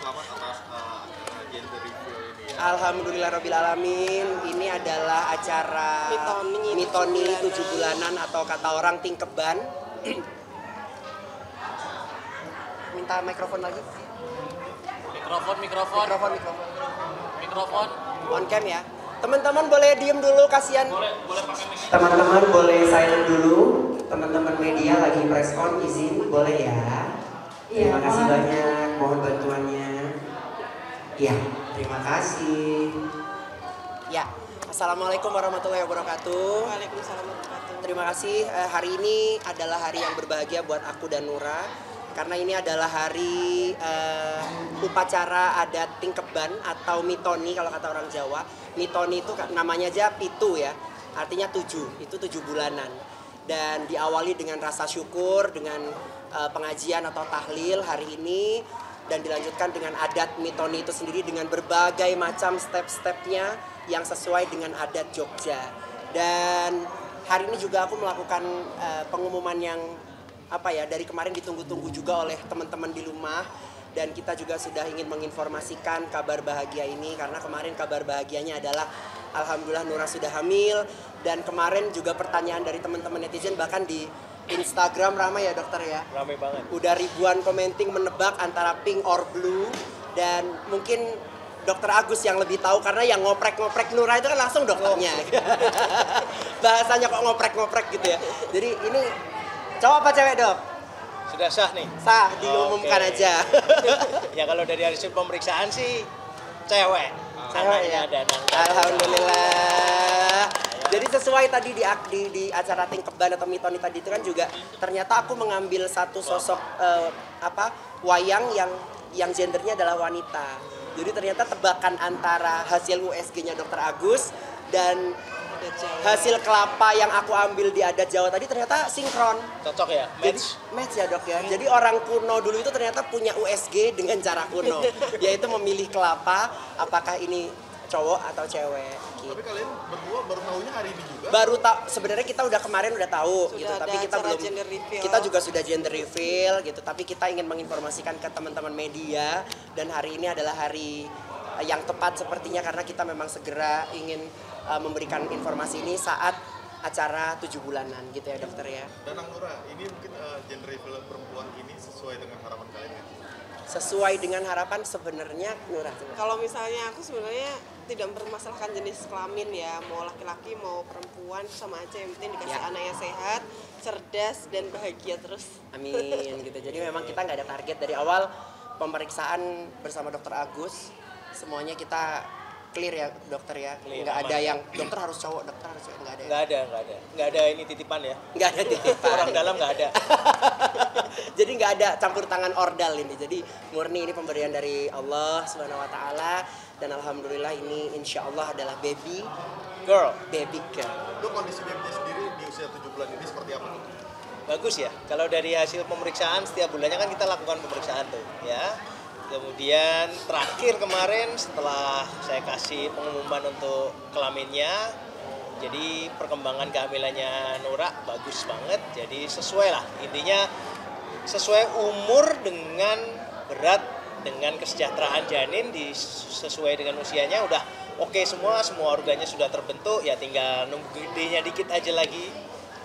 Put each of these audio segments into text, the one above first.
selamat atas gender review ini ya. Alhamdulillahirrabbilalamin. Ini adalah acara Mitoni 7 bulanan atau kata orang tingkeban. Minta mikrofon lagi. Mikrofon. On cam ya. Teman-teman boleh diem dulu, kasihan. Boleh pakai mikrofon. Teman-teman boleh silent dulu. Teman-teman media lagi press on, izin boleh ya. Terima kasih banyak, mohon bantuannya. Ya, terima kasih. Ya, assalamualaikum warahmatullahi wabarakatuh. Waalaikumsalam warahmatullahi wabarakatuh. Terima kasih. Hari ini adalah hari yang berbahagia buat aku dan Nura. Karena ini adalah hari upacara adat Tingkeban atau Mitoni kalau kata orang Jawa. Mitoni itu namanya aja pitu ya, artinya 7, itu 7 bulanan. Dan diawali dengan rasa syukur, dengan pengajian atau tahlil hari ini. Dan dilanjutkan dengan adat Mitoni itu sendiri dengan berbagai macam step-stepnya yang sesuai dengan adat Jogja. Dan hari ini juga aku melakukan pengumuman yang dari kemarin ditunggu-tunggu juga oleh teman-teman di rumah. Dan kita juga sudah ingin menginformasikan kabar bahagia ini karena kemarin kabar bahagianya adalah alhamdulillah Nura sudah hamil. Dan kemarin juga pertanyaan dari teman-teman netizen bahkan di Instagram ramai ya dokter ya. Ramai banget. Udah ribuan commenting menebak antara pink or blue. Dan mungkin dokter Agus yang lebih tahu karena yang ngoprek-ngoprek Nura itu kan langsung dokternya. Bahasanya kok ngoprek-ngoprek gitu ya. Jadi ini cowok apa cewek dok? Sudah sah nih? Sah, diumumkan aja. Ya kalau dari hasil pemeriksaan sih cewek. Cewek ya? Alhamdulillah. Jadi sesuai tadi di acara Tingkeban atau Mitoni tadi itu kan juga ternyata aku mengambil satu sosok wayang yang gendernya adalah wanita. Jadi ternyata tebakan antara hasil USG-nya Dr. Agus dan hasil kelapa yang aku ambil di adat Jawa tadi ternyata sinkron. Cocok ya? Match ya dok ya. Jadi orang kuno dulu itu ternyata punya USG dengan cara kuno, yaitu memilih kelapa apakah ini cowok atau cewek. Gitu. Tapi kalian berdua baru tahunya hari ini juga? Baru tahu, sebenarnya kita udah kemarin udah tahu Sudah gitu, tapi ada kita belum. gender reveal. Kita juga sudah gender reveal gitu, tapi kita ingin menginformasikan ke teman-teman media dan hari ini adalah hari yang tepat sepertinya karena kita memang segera ingin memberikan informasi ini saat acara 7 bulanan gitu ya dokter ya. Dan Nura, ini mungkin gender reveal perempuan ini sesuai dengan harapan kalian ya? Sesuai dengan harapan sebenarnya Nura. Kalau misalnya aku sebenarnya tidak mempermasalahkan jenis kelamin ya, mau laki-laki mau perempuan sama aja, yang penting dikasih anak yang sehat, cerdas dan bahagia terus. Amin gitu. Jadi memang kita nggak ada target dari awal pemeriksaan bersama dokter Agus, semuanya kita clear ya dokter ya. Nggak ada yang dokter harus cowok, dokter harus cewek, nggak ada. Nggak ada ini titipan ya. Nggak ada titipan. Orang dalam nggak ada. Jadi nggak ada campur tangan ordal ini. Jadi murni ini pemberian dari Allah Subhanahu Wa Taala dan alhamdulillah ini insya Allah adalah baby girl. Lu kondisi baby sendiri di usia 7 bulan ini seperti apa tuh? Bagus ya. Kalau dari hasil pemeriksaan setiap bulannya kan kita lakukan pemeriksaan tuh ya. Kemudian terakhir kemarin setelah saya kasih pengumuman untuk kelaminnya, jadi perkembangan kehamilannya Nura bagus banget. Jadi sesuai lah, intinya sesuai umur dengan berat dengan kesejahteraan janin sesuai dengan usianya udah oke semua organnya sudah terbentuk ya, tinggal nunggu gedenya dikit aja lagi,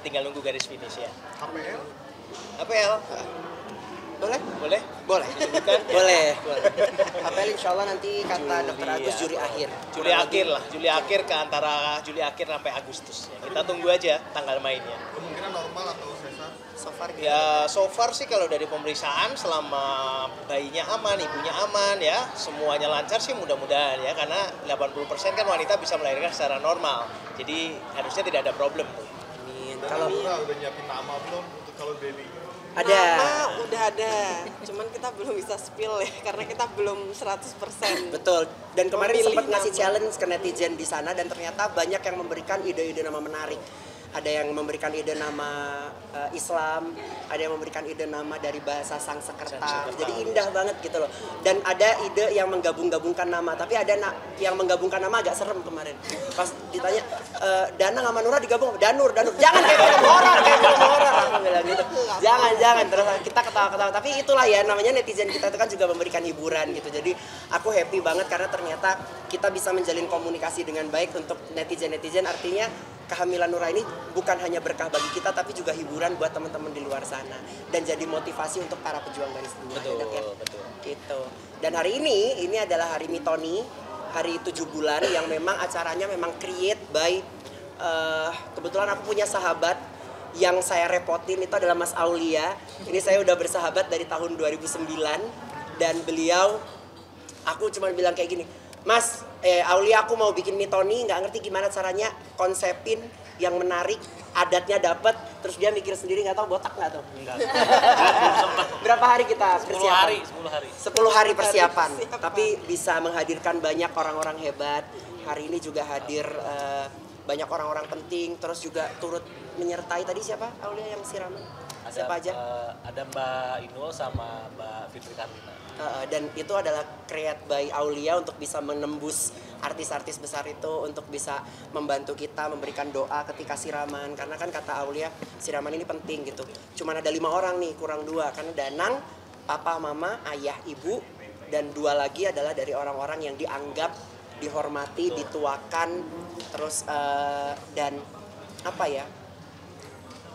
tinggal nunggu garis finish ya. HPL? Boleh? Boleh. Boleh. Apel insya Allah nanti kata dokter Agus Juli akhir ke antara Juli akhir sampai Agustus. Ya, kita tunggu aja tanggal mainnya. Kemungkinan normal atau sesar? So far sih kalau dari pemeriksaan selama bayinya aman, ibunya aman ya, semuanya lancar sih mudah-mudahan ya, karena 80% kan wanita bisa melahirkan secara normal. Jadi harusnya tidak ada problem tuh. Amin. Kalau udah nyiapin nama belum untuk kalau baby? Ada. Nama udah ada, cuman kita belum bisa spill ya karena kita belum 100%. Betul. Dan kemarin Memilih sempat ngasih nama. challenge ke netizen di sana dan ternyata banyak yang memberikan ide-ide nama menarik. ada yang memberikan ide nama Islam, ada yang memberikan ide nama dari bahasa Sanskerta. Jadi indah banget gitu loh. Dan ada ide yang menggabung-gabungkan nama, tapi ada yang menggabungkan nama agak serem kemarin. Pas ditanya Danang sama Nura digabung, Danur. Jangan kayak film horor, aku bilang gitu. Jangan. Terus kita ketawa-ketawa. Tapi itulah ya namanya netizen kita itu kan juga memberikan hiburan gitu. Jadi aku happy banget karena ternyata kita bisa menjalin komunikasi dengan baik untuk netizen. Artinya kehamilan Nura ini bukan hanya berkah bagi kita tapi juga hiburan buat teman-teman di luar sana dan jadi motivasi untuk para pejuang garis dunia. Betul. Gitu. Dan hari ini adalah hari Mitoni, hari 7 bulan yang memang acaranya memang create by kebetulan aku punya sahabat yang saya repotin itu adalah Mas Aulia. Ini saya udah bersahabat dari tahun 2009 dan beliau aku cuma bilang kayak gini, Mas, Aulia aku mau bikin Mitoni, nggak ngerti gimana caranya konsepin yang menarik, adatnya dapet, terus dia mikir sendiri nggak tahu botak nggak tuh? Enggak. Berapa hari kita 10 persiapan? hari. 10 hari persiapan. Tapi bisa menghadirkan banyak orang-orang hebat. Hari ini juga hadir banyak orang-orang penting, terus juga turut menyertai tadi siapa? Aulia yang siraman? Siapa aja? Ada Mbak Inul sama Mbak Fitri Karlina. Dan itu adalah create by Aulia untuk bisa menembus artis-artis besar itu, untuk bisa membantu kita memberikan doa ketika siraman, karena kan kata Aulia siraman ini penting gitu. Cuman ada 5 orang nih, kurang 2 karena Danang, papa, mama, ayah, ibu, dan 2 lagi adalah dari orang-orang yang dianggap dihormati, dituakan, terus dan apa ya,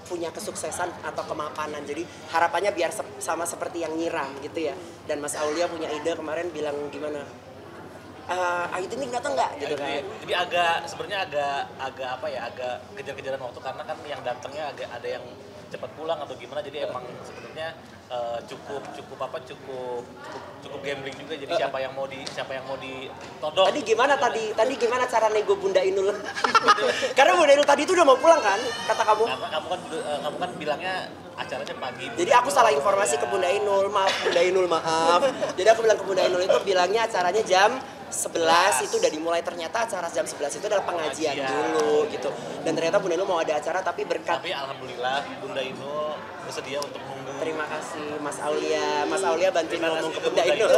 punya kesuksesan atau kemapanan. Jadi harapannya biar sama seperti yang nyiram gitu ya. Dan Mas Aulia punya ide kemarin bilang gimana? Ayu Ting Ting datang nggak gitu kan? Jadi sebenarnya agak apa ya, agak kejar-kejaran waktu karena kan yang datangnya agak ada yang cepat pulang atau gimana. Jadi emang sebenarnya cukup gambling juga. Jadi siapa yang mau ditodong. Tadi gimana cara nego Bunda Inul? Karena Bunda Inul tadi itu udah mau pulang kan, kata kamu. Karena kamu kan bilangnya acaranya pagi. Jadi aku salah informasi ke Bunda Inul, maaf. Jadi aku bilang ke Bunda Inul itu bilangnya acaranya jam 11 itu udah dimulai, ternyata acara jam 11 itu adalah pengajian dulu gitu. Dan ternyata Bunda Inul mau ada acara tapi alhamdulillah Bunda Inul bersedia untuk menunggu. Terima kasih Mas Aulia. Mas Aulia bantuin ngomong ke Bunda Inul.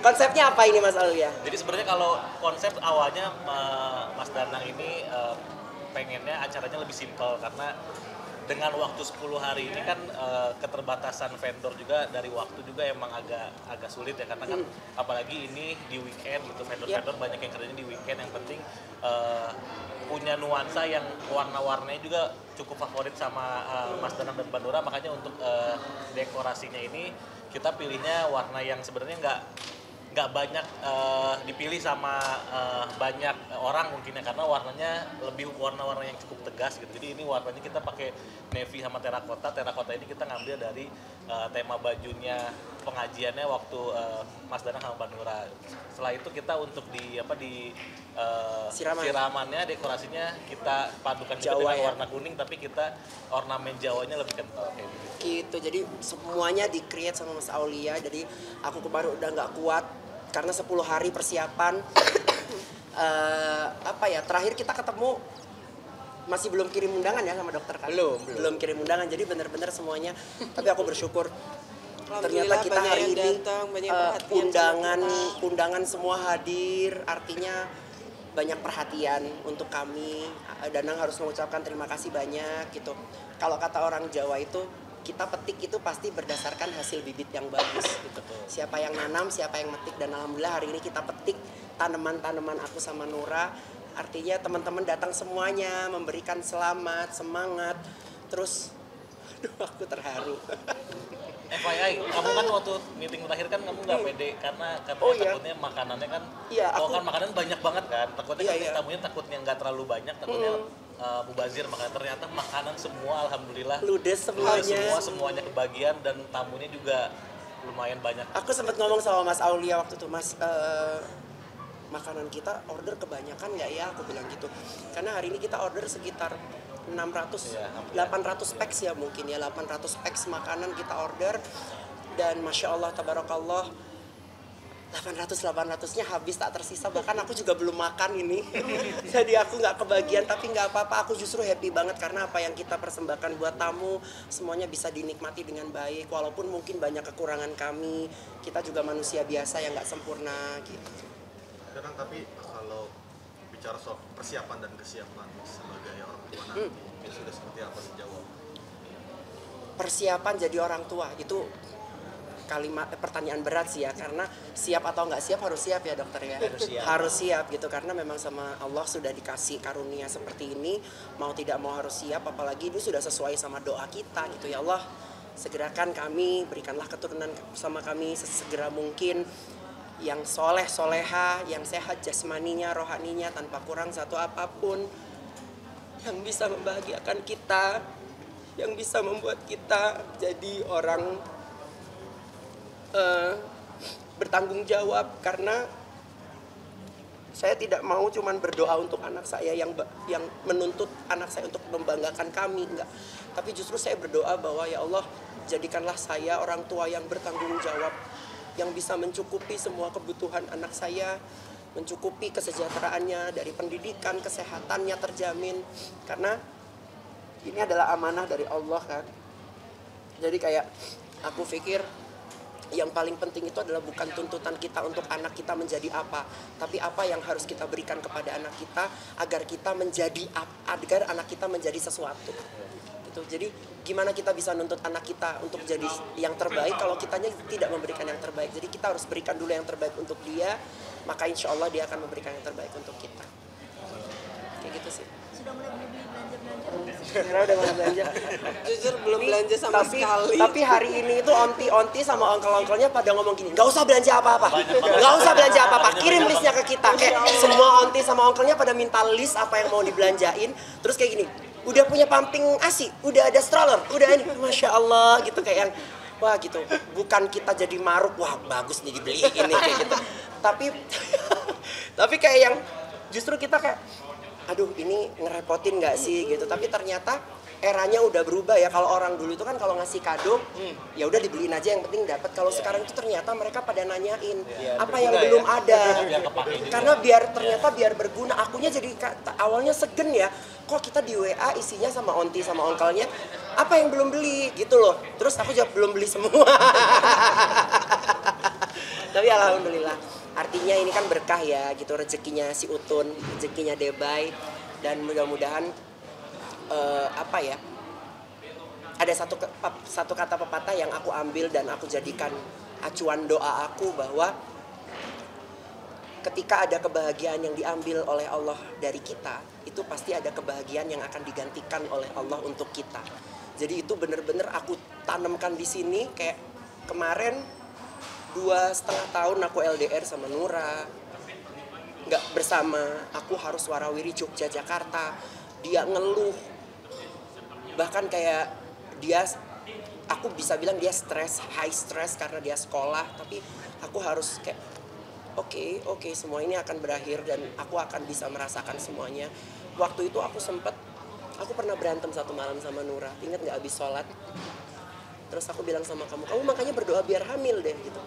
Konsepnya apa ini Mas Aulia? Jadi sebenarnya kalau konsep awalnya Mas Danang ini pengennya acaranya lebih simpel karena dengan waktu 10 hari ini kan keterbatasan vendor juga dari waktu juga emang agak sulit ya karena kan apalagi ini di weekend gitu, vendor-vendor banyak yang kerjanya di weekend. Yang penting punya nuansa yang warna-warnanya juga cukup favorit sama Mas Danang dan Mbak Nura, makanya untuk dekorasinya ini kita pilihnya warna yang sebenarnya nggak banyak dipilih sama banyak orang mungkin ya, karena warnanya lebih warna-warna yang cukup tegas gitu. Jadi ini warnanya kita pakai navy sama terakota ini kita ngambil dari tema bajunya pengajiannya waktu Mas Danang sama Mbak Nura. Setelah itu kita untuk di siramannya, dekorasinya kita padukan juga dengan warna kuning, tapi kita ornamen Jawanya lebih kental kayak gitu. Jadi semuanya di-create sama Mas Aulia. Jadi aku kemarin udah nggak kuat karena 10 hari persiapan. Terakhir kita ketemu masih belum kirim undangan ya sama dokter kan? Belum kirim undangan, jadi benar-benar semuanya. Tapi aku bersyukur ternyata kita hari ini undangan semua hadir, artinya banyak perhatian untuk kami. Danang harus mengucapkan terima kasih banyak gitu. Kalau kata orang Jawa itu, kita petik itu pasti berdasarkan hasil bibit yang bagus gitu. Siapa yang nanam, siapa yang metik, dan alhamdulillah hari ini kita petik tanaman-tanaman aku sama Nura. Artinya teman-teman datang semuanya memberikan selamat, semangat. Terus aku terharu. FYI, kamu kan waktu meeting terakhir kan kamu nggak pede karena takutnya makanannya kan, kan makanan banyak banget kan, takutnya tamunya takutnya nggak terlalu banyak, takutnya mubazir, makanya ternyata makanan semua alhamdulillah ludes semuanya kebagian dan tamunya juga lumayan banyak. Aku sempat ngomong sama Mas Aulia waktu itu, Mas, makanan kita order kebanyakan nggak ya, aku bilang gitu, karena hari ini kita order sekitar 800 packs ya mungkin ya, 800 packs makanan kita order. Dan Masya Allah, Tabarakallah, 800-800-nya habis tak tersisa, bahkan aku juga belum makan ini. Jadi aku nggak kebagian, tapi nggak apa-apa, aku justru happy banget karena apa yang kita persembahkan buat tamu semuanya bisa dinikmati dengan baik, walaupun mungkin banyak kekurangan kami, kita juga manusia biasa yang nggak sempurna gitu. Dan tapi kalau bicara soal persiapan dan kesiapan sebagai orang tua nanti, sudah seperti apa sejauh? Persiapan jadi orang tua itu pertanyaan berat sih ya, karena siap atau nggak siap harus siap ya dokter ya, harus siap gitu, karena memang sama Allah sudah dikasih karunia seperti ini, mau tidak mau harus siap, apalagi ini sudah sesuai sama doa kita gitu. Ya Allah, segerakan kami, berikanlah keturunan sama kami sesegera mungkin yang soleh soleha, yang sehat jasmaninya rohaninya tanpa kurang satu apapun, yang bisa membahagiakan kita, yang bisa membuat kita jadi orang bertanggung jawab. Karena saya tidak mau cuman berdoa untuk anak saya yang menuntut anak saya untuk membanggakan kami, enggak. Tapi justru saya berdoa bahwa ya Allah, jadikanlah saya orang tua yang bertanggung jawab, yang bisa mencukupi semua kebutuhan anak saya, mencukupi kesejahteraannya, dari pendidikan, kesehatannya terjamin. Karena ini adalah amanah dari Allah kan. Jadi kayak aku pikir yang paling penting itu adalah bukan tuntutan kita untuk anak kita menjadi apa, tapi apa yang harus kita berikan kepada anak kita agar kita menjadi agar anak kita menjadi sesuatu. Gitu. Jadi gimana kita bisa nuntut anak kita untuk jadi yang terbaik kalau kitanya tidak memberikan yang terbaik. Jadi kita harus berikan dulu yang terbaik untuk dia, maka insya Allah dia akan memberikan yang terbaik untuk kita. Kayak gitu sih. Sudah mulai beli belanja-belanja? Kira udah mau belanja. Jujur belum belanja sama sekali. Tapi hari ini itu onti sama onkel-onkelnya pada ngomong gini, nggak usah belanja apa-apa, nggak usah belanja apa-apa, kirim listnya ke kita. Kayak semua onti sama onkelnya pada minta list apa yang mau dibelanjain. Terus kayak gini, udah punya pumping ASI, udah ada stroller, udah ini, masya Allah gitu, kayak yang wah gitu. Bukan kita jadi maruk, wah bagus nih dibeli ini kayak gitu. Tapi kayak yang justru kita kayak, aduh ini ngerepotin nggak sih gitu. Tapi ternyata eranya udah berubah ya. Kalau orang dulu itu kan kalau ngasih kado ya udah dibeliin aja yang penting dapat. Kalau sekarang itu ternyata mereka pada nanyain apa yang belum ada. Karena biar berguna. Akunya jadi awalnya segen ya. Kok kita di WA isinya sama onti sama onkelnya apa yang belum beli gitu loh. Terus aku jawab belum beli semua. Tapi alhamdulillah. Artinya ini kan berkah ya gitu, rezekinya si Utun, rezekinya Debay, dan mudah-mudahan ada satu kata pepatah yang aku ambil dan aku jadikan acuan doa aku, bahwa ketika ada kebahagiaan yang diambil oleh Allah dari kita, itu pasti ada kebahagiaan yang akan digantikan oleh Allah untuk kita. Jadi itu benar-benar aku tanamkan di sini. Kayak kemarin 2,5 tahun aku LDR sama Nura, nggak bersama, aku harus warawiri Jogja Jakarta, dia ngeluh, bahkan kayak aku bisa bilang dia high stress karena dia sekolah, tapi aku harus kayak oke, semua ini akan berakhir dan aku akan bisa merasakan semuanya. Waktu itu aku pernah berantem satu malam sama Nura, ingat nggak, habis sholat. Terus aku bilang sama kamu makanya berdoa biar hamil deh gitu.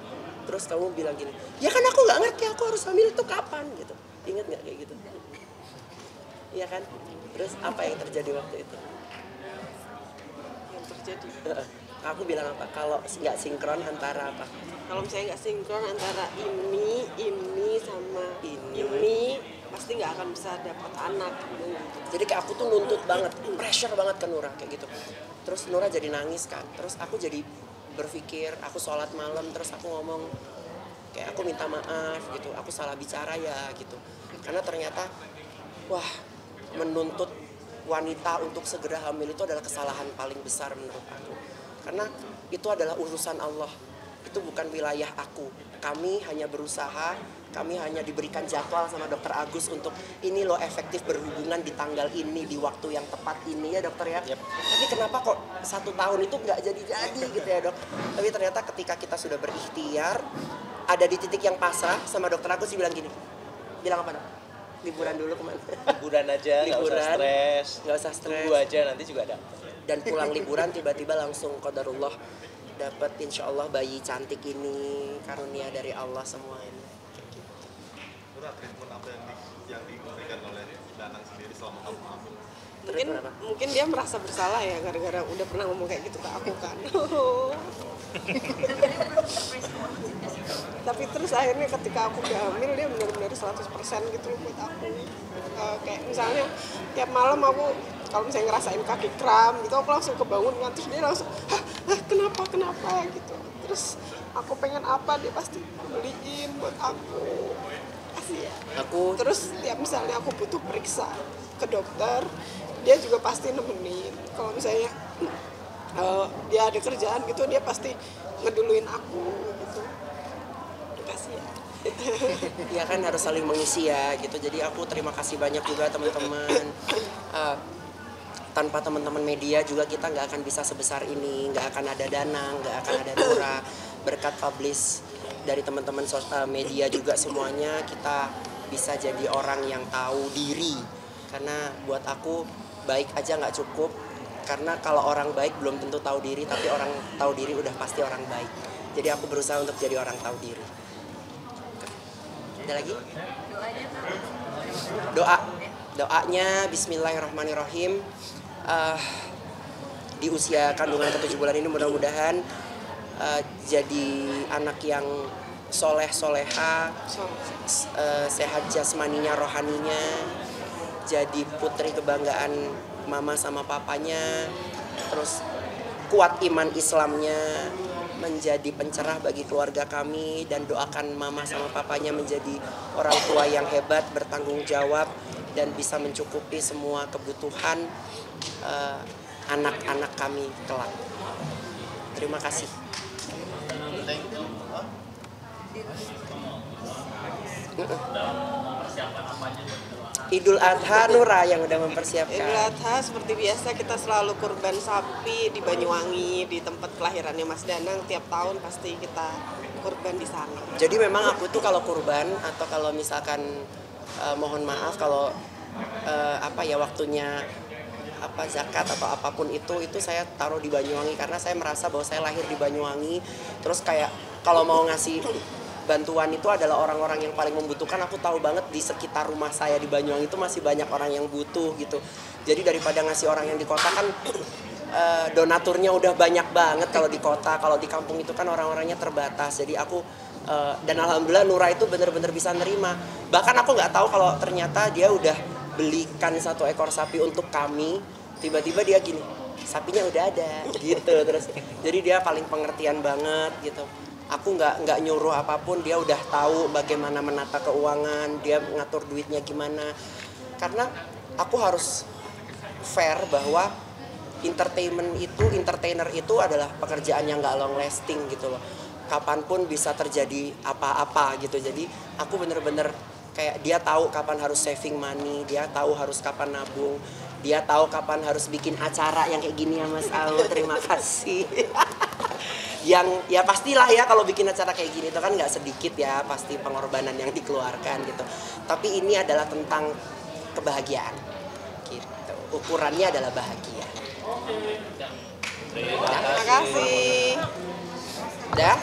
Terus kamu bilang gini, ya kan aku nggak ngerti aku harus hamil itu kapan gitu. Ingat nggak kayak gitu? Iya kan? Terus apa yang terjadi waktu itu? Yang terjadi. Aku bilang apa? Kalau nggak sinkron antara apa? Kalau misalnya nggak sinkron antara ini sama ini pasti nggak akan bisa dapat anak gitu. Jadi kayak aku tuh nuntut banget, pressure banget ke Nura kayak gitu. Terus Nura jadi nangis kan. Terus aku jadi berpikir, aku sholat malam, terus aku ngomong kayak aku minta maaf gitu, aku salah bicara ya gitu. Karena ternyata wah, menuntut wanita untuk segera hamil itu adalah kesalahan paling besar menurut aku. Karena itu adalah urusan Allah, itu bukan wilayah aku. Kami hanya berusaha, kami hanya diberikan jadwal sama dokter Agus untuk ini loh efektif berhubungan di tanggal ini, di waktu yang tepat ini ya dokter ya. Yep. Tapi kenapa kok 1 tahun itu nggak jadi-jadi gitu ya dok. Tapi ternyata ketika kita sudah berikhtiar, ada di titik yang pasrah, sama dokter Agus bilang gini, bilang apa dok? Liburan dulu kemana? Liburan aja, nggak usah stres. Tunggu aja, nanti juga ada. Dan pulang liburan tiba-tiba langsung qadarullah dapat insya Allah bayi cantik ini karunia dari Allah semua ini. Nur, treatment apa yang diberikan oleh Danang sendiri selama kamu hamil? Mungkin dia merasa bersalah ya gara-gara udah pernah ngomong kayak gitu ke aku kan. Tapi terus akhirnya ketika aku udah hamil dia benar-benar 100% gitu loh buat aku. Kayak misalnya tiap malam aku kalau misalnya ngerasain kaki kram gitu aku langsung kebangun kan, terus dia langsung kenapa gitu. Terus aku pengen apa dia pasti beliin buat aku. Kasih ya. Terus tiap misalnya aku butuh periksa ke dokter dia juga pasti nemenin. Kalau misalnya dia ada kerjaan gitu dia pasti ngeduluin aku gitu. Kasih ya. Ya kan harus saling mengisi ya gitu. Jadi aku terima kasih banyak juga teman-teman. Tanpa teman-teman media juga kita nggak akan bisa sebesar ini, nggak akan ada Danang, nggak akan ada Nura. Berkat publish dari teman-teman media juga semuanya kita bisa jadi orang yang tahu diri. Karena buat aku baik aja nggak cukup. Karena kalau orang baik belum tentu tahu diri, tapi orang tahu diri udah pasti orang baik. Jadi aku berusaha untuk jadi orang tahu diri. Ada lagi? Doanya Bismillahirrahmanirrahim. Di usia kandungan ke-7 bulan ini mudah-mudahan jadi anak yang soleha, sehat jasmaninya, rohaninya, jadi putri kebanggaan mama sama papanya, terus kuat iman Islamnya, menjadi pencerah bagi keluarga kami, dan doakan mama sama papanya menjadi orang tua yang hebat, bertanggung jawab, dan bisa mencukupi semua kebutuhan anak-anak kami kelak. Terima kasih. Idul Adha Nura yang udah mempersiapkan. Idul Adha seperti biasa kita selalu kurban sapi di Banyuwangi, di tempat kelahirannya Mas Danang. Tiap tahun pasti kita kurban di sana. Jadi memang aku tuh kalau kurban atau kalau misalkan mohon maaf kalau waktunya zakat atau apapun itu saya taruh di Banyuwangi karena saya merasa bahwa saya lahir di Banyuwangi. Terus kayak kalau mau ngasih bantuan itu adalah orang-orang yang paling membutuhkan. Aku tahu banget di sekitar rumah saya di Banyuwangi itu masih banyak orang yang butuh gitu. Jadi daripada ngasih orang yang di kota kan donaturnya udah banyak banget kalau di kota. Kalau di kampung itu kan orang-orangnya terbatas. Jadi aku dan alhamdulillah Nura itu benar-benar bisa nerima. Bahkan aku nggak tahu kalau ternyata dia udah belikan 1 ekor sapi untuk kami. Tiba-tiba dia gini, sapinya udah ada gitu. Terus jadi dia paling pengertian banget gitu. Aku nggak nyuruh apapun, dia udah tahu bagaimana menata keuangan, dia ngatur duitnya gimana. Karena aku harus fair bahwa entertainer itu adalah pekerjaan yang nggak long lasting gitu loh. Kapanpun bisa terjadi apa-apa gitu. Jadi aku bener-bener kayak dia tahu kapan harus saving money, dia tahu harus kapan nabung, dia tahu kapan harus bikin acara yang kayak gini ya Mas Al. Terima kasih. Yang ya pastilah ya kalau bikin acara kayak gini itu kan nggak sedikit ya pasti pengorbanan yang dikeluarkan gitu. Tapi ini adalah tentang kebahagiaan gitu. Ukurannya adalah bahagia. Terima kasih. Udah?